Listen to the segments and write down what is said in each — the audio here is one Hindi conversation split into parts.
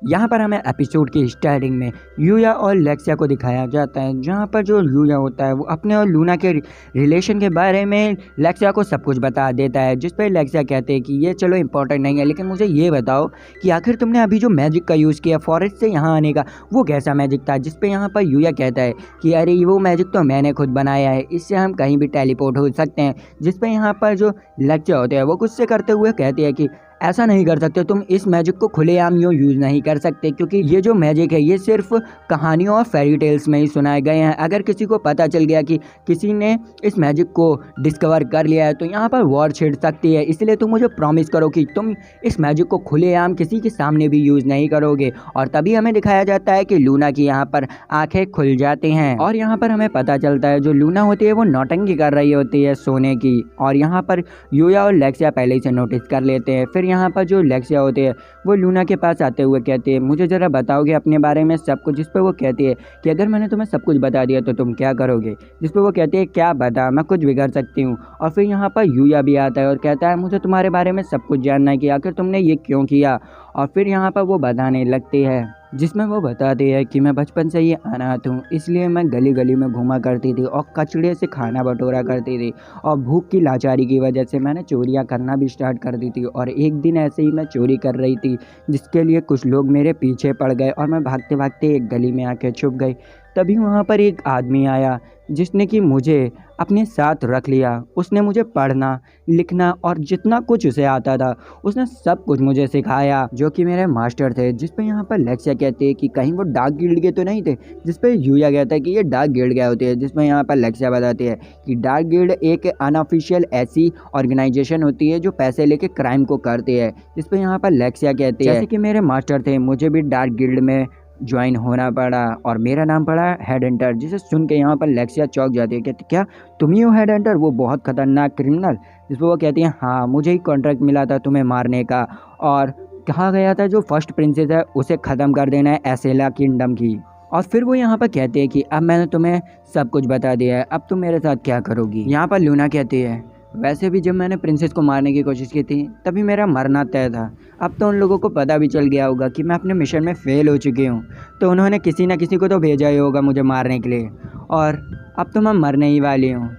यहाँ पर हमें एपिसोड की स्टार्टिंग में यूया और लेक्सिया को दिखाया जाता है, जहाँ पर जो यूया होता है वो अपने और लूना के रिलेशन के बारे में लेक्सिया को सब कुछ बता देता है। जिस पर लेक्सिया कहते हैं कि ये चलो इम्पोर्टेंट नहीं है, लेकिन मुझे ये बताओ कि आखिर तुमने अभी जो मैजिक का यूज़ किया फॉरेस्ट से यहाँ आने का, वो कैसा मैजिक था। जिस पर यहाँ पर यूया कहता है कि अरे वो मैजिक तो मैंने खुद बनाया है, इससे हम कहीं भी टेलीपोर्ट हो सकते हैं। जिस पर यहाँ पर जो लेक्सिया होते हैं वो गुस्से करते हुए कहते हैं कि ऐसा नहीं कर सकते, तुम इस मैजिक को खुलेआम यूँ यूज़ नहीं कर सकते, क्योंकि ये जो मैजिक है ये सिर्फ कहानियों और फेरी टेल्स में ही सुनाए गए हैं। अगर किसी को पता चल गया कि किसी ने इस मैजिक को डिस्कवर कर लिया है तो यहाँ पर वॉर छिड़ सकती है। इसलिए तुम मुझे प्रॉमिस करो कि तुम इस मैजिक को खुलेआम किसी के सामने भी यूज़ नहीं करोगे। और तभी हमें दिखाया जाता है कि लूना की यहाँ पर आंखें खुल जाती हैं और यहाँ पर हमें पता चलता है जो लूना होती है वो नौटंकी कर रही होती है सोने की। और यहाँ पर यूया और लेक्सिया पहले ही से नोटिस कर लेते हैं। फिर यहाँ पर जो लेक्सिया होते हैं वो लूना के पास आते हुए कहते हैं, मुझे ज़रा बताओगे अपने बारे में सब कुछ। जिस पर वो कहती है कि अगर मैंने तुम्हें सब कुछ बता दिया तो तुम क्या करोगे। जिस पर वो कहते हैं क्या बता, मैं कुछ भी कर सकती हूँ। और फिर यहाँ पर यूया भी आता है और कहता है मुझे तुम्हारे बारे में सब कुछ जानना है कि आखिर तुमने ये क्यों किया। और फिर यहाँ पर वो बताने लगती है, जिसमें वो बताती है कि मैं बचपन से ही अनाथ हूँ, इसलिए मैं गली गली में घूमा करती थी और कचड़े से खाना बटोरा करती थी। और भूख की लाचारी की वजह से मैंने चोरियाँ करना भी स्टार्ट कर दी थी। और एक दिन ऐसे ही मैं चोरी कर रही थी, जिसके लिए कुछ लोग मेरे पीछे पड़ गए और मैं भागते भागते एक गली में आके छुप गई। तभी वहाँ पर एक आदमी आया जिसने कि मुझे अपने साथ रख लिया। उसने मुझे पढ़ना लिखना और जितना कुछ उसे आता था उसने सब कुछ मुझे सिखाया, जो कि मेरे मास्टर थे। जिस पे यहाँ पर लेक्सिया कहते हैं कि कहीं वो डार्क गिल्ड के तो नहीं थे। जिस पे यूया कहता है कि ये डार्क गिल्ड क्या होती है। जिसमें यहाँ पर लेक्सिया बताती है कि डार्क गिल्ड एक अनऑफिशियल ऐसी ऑर्गेनाइजेशन होती है जो पैसे लेके क्राइम को करती है। जिस पे यहाँ पर लेक्सिया कहती है जैसे कि मेरे मास्टर थे, मुझे भी डार्क गिल्ड में ज्वाइन होना पड़ा और मेरा नाम पड़ा हेड हंटर। जिसे सुन के यहाँ पर लेक्सिया चौंक जाती है, कहती क्या तुम ही हो हेड हंटर, वो बहुत खतरनाक क्रिमिनल। जिस पर वो कहती है हाँ, मुझे ही कॉन्ट्रैक्ट मिला था तुम्हें मारने का और कहा गया था जो फर्स्ट प्रिंसेस है उसे ख़त्म कर देना है एसेला किंगडम की। और फिर वो यहाँ पर कहते हैं कि अब मैंने तुम्हें सब कुछ बता दिया है, अब तुम मेरे साथ क्या करोगी। यहाँ पर लूना कहती है वैसे भी जब मैंने प्रिंसेस को मारने की कोशिश की थी तभी मेरा मरना तय था। अब तो उन लोगों को पता भी चल गया होगा कि मैं अपने मिशन में फ़ेल हो चुकी हूँ, तो उन्होंने किसी न किसी को तो भेजा ही होगा मुझे मारने के लिए और अब तो मैं मरने ही वाली हूँ।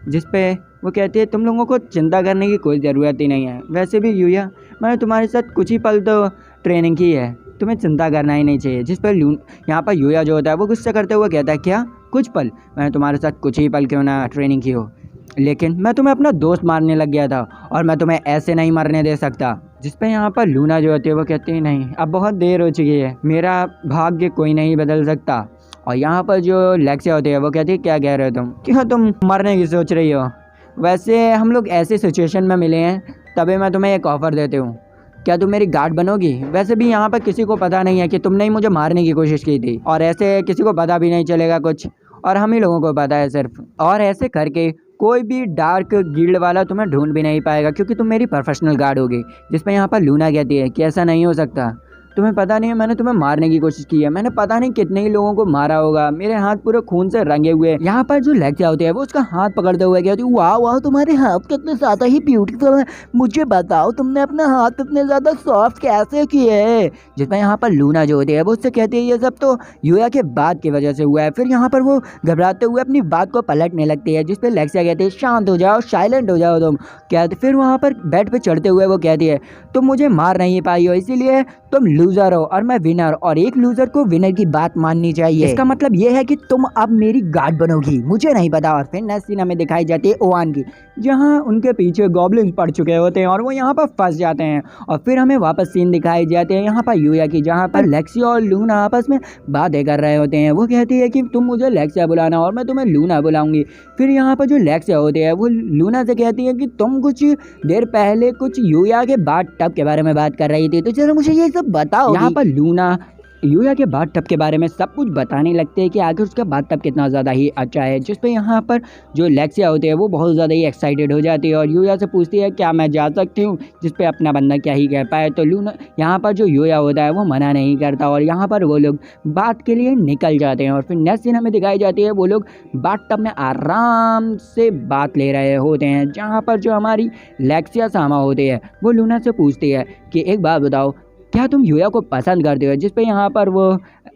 जिस पे वो कहती है तुम लोगों को चिंता करने की कोई ज़रूरत ही नहीं है। वैसे भी यूया, मैंने तुम्हारे साथ कुछ ही पल तो ट्रेनिंग की है, तुम्हें चिंता करना ही नहीं चाहिए। जिस पर यहाँ पर यूया जो होता है वो गुस्सा करते हुए कहता है क्या कुछ पल, मैंने तुम्हारे साथ कुछ ही पल क्यों ना ट्रेनिंग की हो, लेकिन मैं तुम्हें अपना दोस्त मारने लग गया था और मैं तुम्हें ऐसे नहीं मरने दे सकता। जिस पे यहाँ पर लूना जो होती है वो कहती है नहीं, अब बहुत देर हो चुकी है, मेरा भाग्य कोई नहीं बदल सकता। और यहाँ पर जो लेक्सिया होती है वो कहती है क्या कह रहे हो तुम, क्यों तुम मरने की सोच रही हो। वैसे हम लोग ऐसे सिचुएशन में मिले हैं, तभी मैं तुम्हें एक ऑफ़र देती हूँ, क्या तुम मेरी गार्ड बनोगी। वैसे भी यहाँ पर किसी को पता नहीं है कि तुमने ही मुझे मारने की कोशिश की थी और ऐसे किसी को पता भी नहीं चलेगा कुछ, और हम ही लोगों को पता है सिर्फ। और ऐसे करके कोई भी डार्क गिल्ड वाला तुम्हें ढूंढ भी नहीं पाएगा क्योंकि तुम मेरी प्रोफेशनल गार्ड होगी। जिस पे यहाँ पर लूना कहती है कि ऐसा नहीं हो सकता, तुम्हें पता नहीं है मैंने तुम्हें मारने की कोशिश की है, मैंने पता नहीं कितने ही लोगों को मारा होगा, मेरे हाथ पूरे खून से रंगे हुए। यहाँ पर जो लेक्सिया होती है वो उसका हाथ पकड़ते हुए कहती है वाह वाह तुम्हारे हाथ कितने ज़्यादा ही ब्यूटीफुल है, मुझे बताओ तुमने अपना हाथ इतने ज़्यादा सॉफ्ट कैसे किए है। जिसमें यहाँ पर लूना जो होती है वो उससे कहती है ये सब तो यूया के बात की वजह से हुआ है। फिर यहाँ पर वो घबराते हुए अपनी बात को पलटने लगती है। जिस पर लेक्सिया कहती है शांत हो जाओ, साइलेंट हो जाओ तुम। कहते फिर वहाँ पर बेड पे चढ़ते हुए वो कहती है तुम मुझे मार नहीं पाई हो, इसीलिए तुम लूजर हो और मैं विनर, और एक लूजर को विनर की बात माननी चाहिए। इसका मतलब ये है कि तुम अब मेरी गार्ड बनोगी, मुझे नहीं पता। और फिर नेक्स्ट सीन हमें दिखाई जाती है ओवान की, जहाँ उनके पीछे गॉब्लिन्स पड़ चुके होते हैं और वो यहाँ पर फंस जाते हैं। और फिर हमें वापस सीन दिखाई जाते हैं यहाँ पर यूया की, जहाँ पर लेक्सिया और लूना आपस में बातें कर रहे होते हैं। वो कहती है कि तुम मुझे लेक्सिया बुलाना और मैं तुम्हें लूना बुलाऊंगी। फिर यहाँ पर जो लेक्सिया होती है वो लूना से कहती है कि तुम कुछ देर पहले कुछ यूया के बाथ टब के बारे में बात कर रही थी, तो चलो मुझे ये सब बताओ। यहाँ पर लूना यूया के बाथ टब के बारे में सब कुछ बताने लगते हैं कि आखिर उसका बाथ टब कितना ज़्यादा ही अच्छा है। जिस पे यहाँ पर जो लेक्सिया होती है वो बहुत ज़्यादा ही एक्साइटेड हो जाती है और यूया से पूछती है क्या मैं जा सकती हूँ। जिस पे अपना बंदा क्या ही कह पाए, तो लूना यहाँ पर जो यूया होता है वो मना नहीं करता और यहाँ पर वो लोग बात के लिए निकल जाते हैं। और फिर नेक्स्ट सीन हमें दिखाई जाती है वो लोग बाथ टब में आराम से बात ले रहे होते हैं, जहाँ पर जो हमारी लेक्सिया सामा होती है वो लूना से पूछती है कि एक बात बताओ, क्या तुम यूया को पसंद करते हो? जिस पे यहाँ पर वो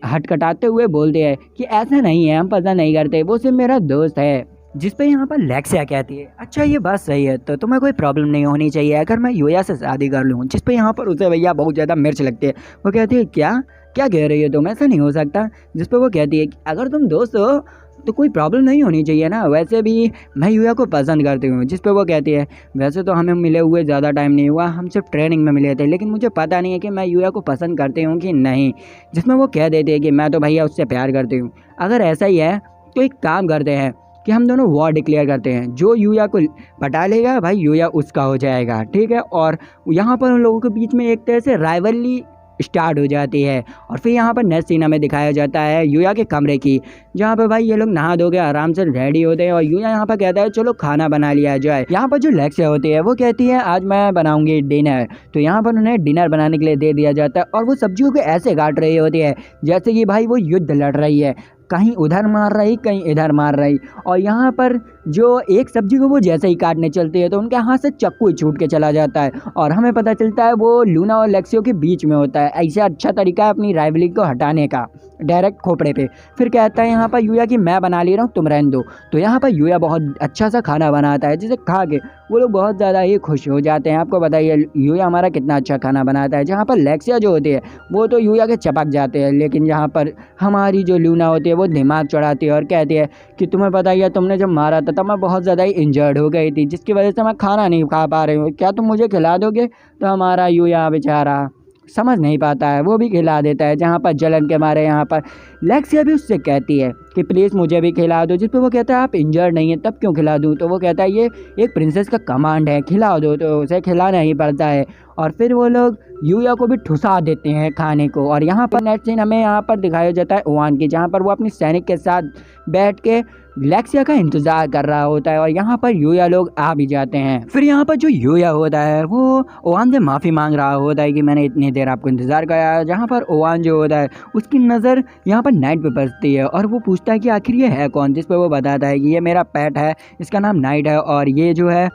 हटखटाते हुए बोलते हैं कि ऐसा नहीं है, हम पसंद नहीं करते, वो सिर्फ मेरा दोस्त है। जिस पे यहाँ पर लेक्सिया कहती है, अच्छा ये बात सही है, तो तुम्हें कोई प्रॉब्लम नहीं होनी चाहिए अगर मैं यूया से शादी कर लूँ। जिस पे यहाँ पर उसे भैया बहुत ज़्यादा मिर्च लगती है। वो कहती है क्या क्या कह रही हो तुम, ऐसा नहीं हो सकता। जिस पे वो कहती है कि अगर तुम दोस्त हो तो कोई प्रॉब्लम नहीं होनी चाहिए ना, वैसे भी मैं यूया को पसंद करती हूँ। जिस पे वो कहती है वैसे तो हमें मिले हुए ज़्यादा टाइम नहीं हुआ, हम सिर्फ ट्रेनिंग में मिले थे, लेकिन मुझे पता नहीं है कि मैं यूया को पसंद करती हूँ कि नहीं। जिसमें वो कह देती है कि मैं तो भैया उससे प्यार करती हूँ। अगर ऐसा ही है तो एक काम करते हैं कि हम दोनों वॉर डिक्लेयर करते हैं, जो यूया को पटा लेगा भाई यूया उसका हो जाएगा, ठीक है। और यहाँ पर उन लोगों के बीच में एक तरह से राइवलरी स्टार्ट हो जाती है। और फिर यहाँ पर नेक्स्ट सीन हमें दिखाया जाता है यूया के कमरे की, जहाँ पर भाई ये लोग नहा धो के आराम से रेडी होते हैं और यूया यहाँ पर कहता है चलो खाना बना लिया जाए। यहाँ पर जो लेक्सिया होती है वो कहती है आज मैं बनाऊंगी डिनर, तो यहाँ पर उन्हें डिनर बनाने के लिए दे दिया जाता है। और वो सब्जियों को ऐसे काट रही होती है जैसे कि भाई वो युद्ध लड़ रही है, कहीं उधर मार रही कहीं इधर मार रही। और यहाँ पर जो एक सब्जी को वो जैसे ही काटने चलती है तो उनके हाथ से चाकू ही छूट के चला जाता है और हमें पता चलता है वो लूना और लेक्सियो के बीच में होता है। ऐसा अच्छा तरीका है अपनी राइवलरी को हटाने का, डायरेक्ट खोपड़े पे। फिर कहता है यहाँ पर यूया कि मैं बना ले रहा हूँ तुम रहने दो। तो यहाँ पर यूया बहुत अच्छा सा खाना बनाता है जिसे खा के वो लोग बहुत ज़्यादा ही खुश हो जाते हैं। आपको बताइए यूया हमारा कितना अच्छा खाना बनाता है। जहाँ पर लेक्सिया जो होती है वो तो यूया के चपक जाते हैं, लेकिन यहाँ पर हमारी जो लूना होती है वो दिमाग चढ़ाती है और कहती है कि तुम्हें पता ही है तुमने जब मारा था तब मैं बहुत ज़्यादा ही इंजर्ड हो गई थी, जिसकी वजह से मैं खाना नहीं खा पा रही हूँ, क्या तुम मुझे खिला दोगे? तो हमारा यूया बेचारा समझ नहीं पाता है, वो भी खिला देता है। जहाँ पर जलन के मारे यहाँ पर लेक्सिया भी उससे कहती है कि प्लीज़ मुझे भी खिला दो। जिस पे वो कहता है आप इंजर्ड नहीं है तब क्यों खिला दूँ? तो वो कहता है ये एक प्रिंसेस का कमांड है, खिला दो। तो उसे खिलाना ही पड़ता है और फिर वो लोग यूया को भी ठुसा देते हैं खाने को। और यहाँ पर नेक्स्ट सीन हमें यहाँ पर दिखाया जाता है ओवान की, जहाँ पर वो अपनी सैनिक के साथ बैठ के लेक्सिया का इंतज़ार कर रहा होता है और यहाँ पर यूया लोग आ भी जाते हैं। फिर यहाँ पर जो यूया होता है वो ओवान से माफ़ी मांग रहा होता है कि मैंने इतनी देर आपको इंतज़ार कराया। जहाँ पर ओवान जो होता है उसकी नज़र यहाँ पर नाइट पे पड़ती है और वो पूछता है कि आखिर ये है कौन? जिस पर वो बताता है कि ये मेरा पेट है, इसका नाम नाइट है और ये जो है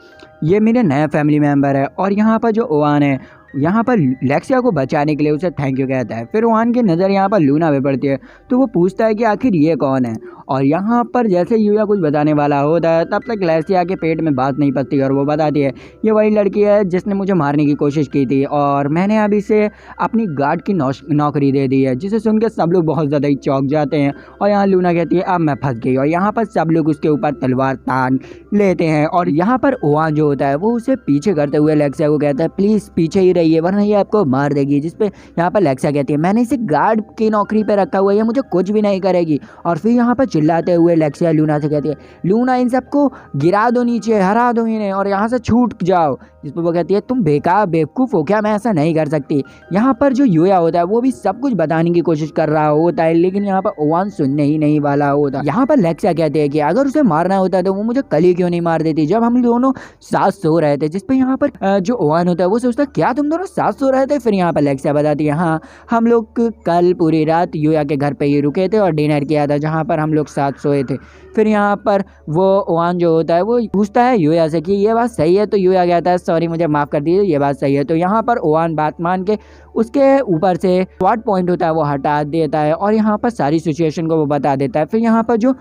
ये मेरे नए फैमिली मेम्बर है। और यहाँ पर जो ओवान है यहाँ पर लेक्सिया को बचाने के लिए उसे थैंक यू कहता है। फिर ओवान की नज़र यहाँ पर लूना पे पड़ती है तो वो पूछता है कि आखिर ये कौन है। और यहाँ पर जैसे यूया कुछ बताने वाला होता है तब तक लेक्सिया के पेट में बात नहीं पड़ती और वो बताती है ये वही लड़की है जिसने मुझे मारने की कोशिश की थी और मैंने अभी से अपनी गार्ड की नौकरी दे दी है। जिसे सुन के सब लोग बहुत ज़्यादा ही चौंक जाते हैं और यहाँ लूना कहती है अब मैं फंस गई। और यहाँ पर सब लोग उसके ऊपर तलवार तान लेते हैं और यहाँ पर ओवान जो होता है वो उसे पीछे करते हुए लेक्सिया को कहता है प्लीज़ पीछे ही रहिए वरना ये आपको मार देगी। जिस पे यहाँ पर लेक्सिया कहती है मैंने इसे गार्ड की नौकरी पे रखा हुआ है, ये मुझे कुछ भी नहीं करेगी। और फिर यहाँ पर चिल्लाते हुए लेक्सिया लूना से कहती है लूना इन सबको गिरा दो नीचे, हरा दो इन्हें और यहाँ से छूट जाओ। जिस पर वो कहती है तुम बेकार बेवकूफ़ हो क्या, मैं ऐसा नहीं कर सकती। यहाँ पर जो यूया होता है वो भी सब कुछ बताने की कोशिश कर रहा होता है, लेकिन यहाँ पर ओवान सुनने ही नहीं वाला होता। यहाँ पर लेक्सिया कहते हैं कि अगर उसे मारना होता तो वो मुझे कल ही क्यों नहीं मार देती जब हम दोनों साथ सो रहे थे। जिस पे यहाँ पर जो ओवान होता है वो सोचता है क्या तुम दोनों साथ सो रहे थे? फिर यहाँ पर लेक्सिया बताती है हाँ हम लोग कल पूरी रात यूया के घर पे ही रुके थे और डिनर किया था जहाँ पर हम लोग साथ सोए थे। फिर यहाँ पर वो ओवान जो होता है वो पूछता है यूया से कि ये बात सही है? तो यूया कहता है सॉरी मुझे माफ़ कर दीजिए ये बात सही है। तो यहाँ पर ओवान बात मान के उसके ऊपर से स्वाट पॉइंट होता है वो हटा देता है और यहाँ पर सारी सिचुएशन को वो बता देता है। फिर यहाँ पर जो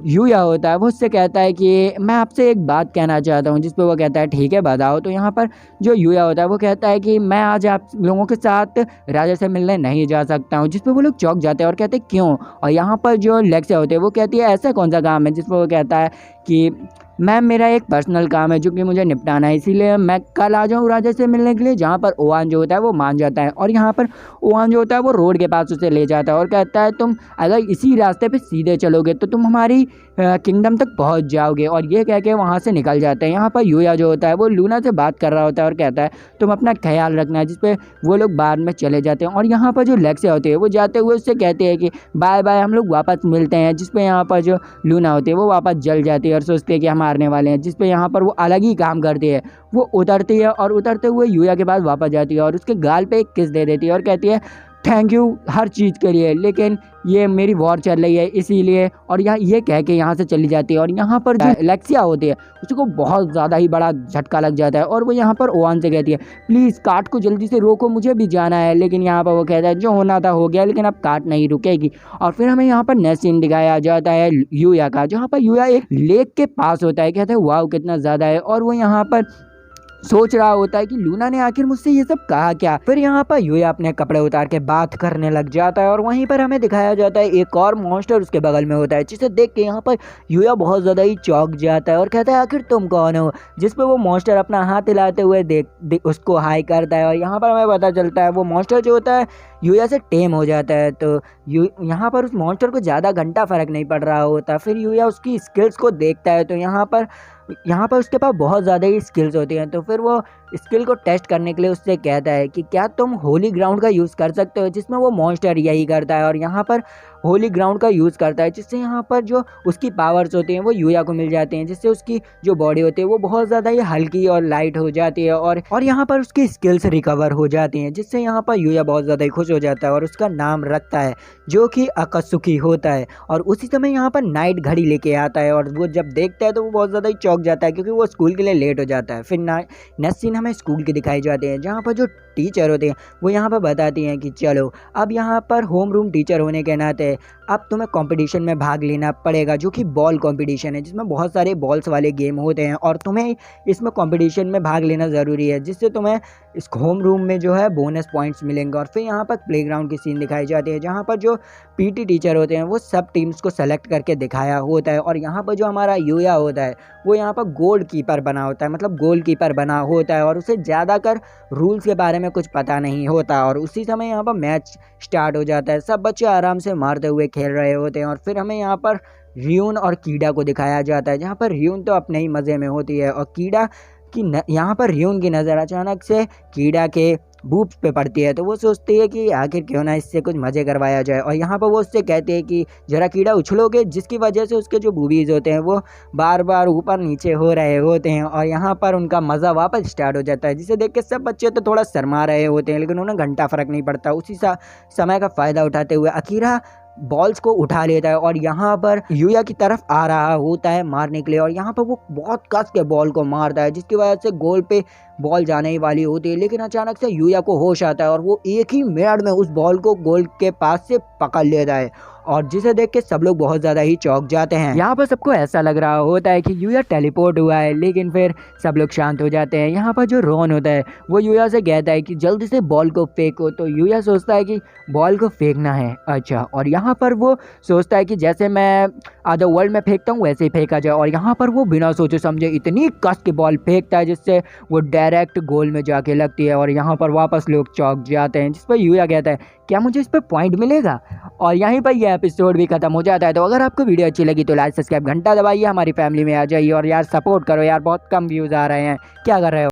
यूया होता है वो उससे कहता है कि मैं आपसे एक बात कहना चाहता हूँ। जिस पे वो कहता है ठीक है बताओ। तो यहाँ पर जो यूया होता है वो कहता है कि मैं आज आप लोगों के साथ राजा से मिलने नहीं जा सकता हूँ। जिस पे वो लोग चौंक जाते हैं और कहते हैं क्यों? और यहाँ पर जो लेक्सिया होते हैं वो कहती है ऐसा कौन सा काम है? जिस पे वो कहता है कि मैम मेरा एक पर्सनल काम है जो कि मुझे निपटाना है, इसीलिए मैं कल आ जाऊँ राजा से मिलने के लिए। जहाँ पर ओवान जो होता है वो मान जाता है और यहाँ पर ओवान जो होता है वो रोड के पास उसे ले जाता है और कहता है तुम अगर इसी रास्ते पे सीधे चलोगे तो तुम हमारी किंगडम तक पहुँच जाओगे। और ये कह के वहाँ से निकल जाते हैं। यहाँ पर यूया जो होता है वो लूना से बात कर रहा होता है और कहता है तुम अपना ख्याल रखना। जिस पे वो लोग बाद में चले जाते हैं और यहाँ पर जो लेक्सिया होती है वो जाते हुए उससे कहते हैं कि बाय बाय हम लोग वापस मिलते हैं। जिस पे यहाँ पर जो लूना होती है वो वापस जल जाती है और सोचती है कि हम मारने वाले हैं। जिस पे यहाँ पर वो अलग ही काम करती है, वो उतरती है और उतरते हुए यूया के पास वापस जाती है और उसके गाल पे एक किस दे देती है और कहती है थैंक यू हर चीज़ के लिए, लेकिन ये मेरी वॉर चल रही है इसीलिए। और यहाँ ये कह के यहाँ से चली जाती है और यहाँ पर जो लेक्सिया होती है उसको बहुत ज़्यादा ही बड़ा झटका लग जाता है और वो यहाँ पर ओवान से कहती है प्लीज़ कार्ट को जल्दी से रोको, मुझे भी जाना है। लेकिन यहाँ पर वो कहता है जो होना था हो गया, लेकिन अब कार्ट नहीं रुकेगी। और फिर हमें यहाँ पर नेक्स्ट सीन दिखाया जाता है यूया का, जहाँ पर यूया एक लेक के पास होता है। कहते हैं वाव कितना ज़्यादा है, और वो यहाँ पर सोच रहा होता है कि लूना ने आखिर मुझसे ये सब कहा क्या। फिर यहाँ पर यूया अपने कपड़े उतार के बात करने लग जाता है और वहीं पर हमें दिखाया जाता है एक और मॉन्स्टर उसके बगल में होता है, जिसे देख के यहाँ पर यूया बहुत ज़्यादा ही चौंक जाता है और कहता है आखिर तुम कौन हो। जिस पे वो मॉन्स्टर अपना हाथ हिलाते हुए उसको हाई करता है और यहाँ पर हमें पता चलता है वो मॉन्स्टर जो होता है यूया से टेम हो जाता है। तो यहाँ पर उस मॉन्स्टर को ज़्यादा घंटा फर्क नहीं पड़ रहा होता। फिर यूया उसकी स्किल्स को देखता है तो यहाँ पर उसके पास बहुत ज़्यादा ही स्किल्स होती हैं। तो फिर वो स्किल को टेस्ट करने के लिए उससे कहता है कि क्या तुम होली ग्राउंड का यूज़ कर सकते हो, जिसमें वो मॉन्स्टर यही करता है और यहाँ पर होली ग्राउंड का यूज़ करता है, जिससे यहाँ पर जो उसकी पावर्स होती हैं वो यूया को मिल जाती हैं, जिससे उसकी जो बॉडी होती है वो बहुत ज़्यादा ही हल्की और लाइट हो जाती है और यहाँ पर उसकी स्किल्स रिकवर हो जाती हैं, जिससे यहाँ पर यूया बहुत ज़्यादा ही खुश हो जाता है और उसका नाम रखता है जो कि अकात्सुकी होता है। और उसी समय यहाँ पर नाइट घड़ी लेके आता है और वो जब देखता है तो वो बहुत ज़्यादा ही चौंक जाता है क्योंकि वो स्कूल के लिए लेट हो जाता है। फिर नेक्स्ट सीन हमें स्कूल के दिखाई जाते हैं, जहाँ पर जो टीचर होते हैं वो यहाँ पर बताती हैं कि चलो अब यहाँ पर होम रूम टीचर होने के नाते अब तुम्हें कंपटीशन में भाग लेना पड़ेगा, जो कि बॉल कंपटीशन है, जिसमें बहुत सारे बॉल्स वाले गेम होते हैं और तुम्हें इसमें कंपटीशन में भाग लेना ज़रूरी है, जिससे तुम्हें इस होम रूम में जो है बोनस पॉइंट्स मिलेंगे। और फिर यहाँ पर प्लेग्राउंड की सीन दिखाई जाती है, जहाँ पर जो पीटी टीचर होते हैं वो सब टीम्स को सेलेक्ट करके दिखाया होता है और यहाँ पर जो हमारा यूया होता है वो यहाँ पर गोल कीपर बना होता है, मतलब गोल कीपर बना होता है और उसे ज़्यादातर रूल्स के बारे में कुछ पता नहीं होता। और उसी समय यहाँ पर मैच स्टार्ट हो जाता है, सब बच्चे आराम से मारते हुए खेल रहे होते हैं और फिर हमें यहाँ पर रियून और कीड़ा को दिखाया जाता है, जहाँ पर रियून तो अपने ही मज़े में होती है और कीड़ा की यहाँ पर रियून की नज़र अचानक से कीड़ा के बूब्स पे पड़ती है। तो वो सोचती है कि आखिर क्यों ना इससे कुछ मज़े करवाया जाए और यहाँ पर वो उससे कहती है कि ज़रा कीड़ा उछलोगे, जिसकी वजह से उसके जो बूबीज़ होते हैं वो बार बार ऊपर नीचे हो रहे होते हैं और यहाँ पर उनका मज़ा वापस स्टार्ट हो जाता है, जिसे देख के सब बच्चे तो थोड़ा शर्मा रहे होते हैं, लेकिन उन्हें घंटा फ़र्क नहीं पड़ता। उसी समय का फ़ायदा उठाते हुए अकीरा बॉल्स को उठा लेता है और यहाँ पर यूया की तरफ आ रहा होता है मारने के लिए और यहाँ पर वो बहुत कस के बॉल को मारता है, जिसकी वजह से गोल पे बॉल जाने ही वाली होती है। लेकिन अचानक से यूया को होश आता है और वो एक ही मिनट में उस बॉल को गोल के पास से पकड़ लेता है और जिसे देख के सब लोग बहुत ज़्यादा ही चौंक जाते हैं। यहाँ पर सबको ऐसा लग रहा होता है कि यूया टेलीपोर्ट हुआ है, लेकिन फिर सब लोग शांत हो जाते हैं। यहाँ पर जो रोन होता है वो यूया से कहता है कि जल्दी से बॉल को फेंको। तो यूया सोचता है कि बॉल को फेंकना है, अच्छा। और यहाँ पर वो सोचता है कि जैसे मैं अदर वर्ल्ड में फेंकता हूँ वैसे ही फेंका जाए और यहाँ पर वो बिना सोचे समझे इतनी कस के बॉल फेंकता है जिससे वो डायरेक्ट गोल में जाके लगती है और यहाँ पर वापस लोग चौंक जाते हैं, जिस पर यूया कहता है क्या मुझे इस पर पॉइंट मिलेगा। और यहीं पर यह एपिसोड भी खत्म हो जाता है। तो अगर आपको वीडियो अच्छी लगी तो लाइक सब्सक्राइब घंटा दबाइए, हमारी फैमिली में आ जाइए और यार सपोर्ट करो यार, बहुत कम व्यूज़ आ रहे हैं, क्या कर रहे हो।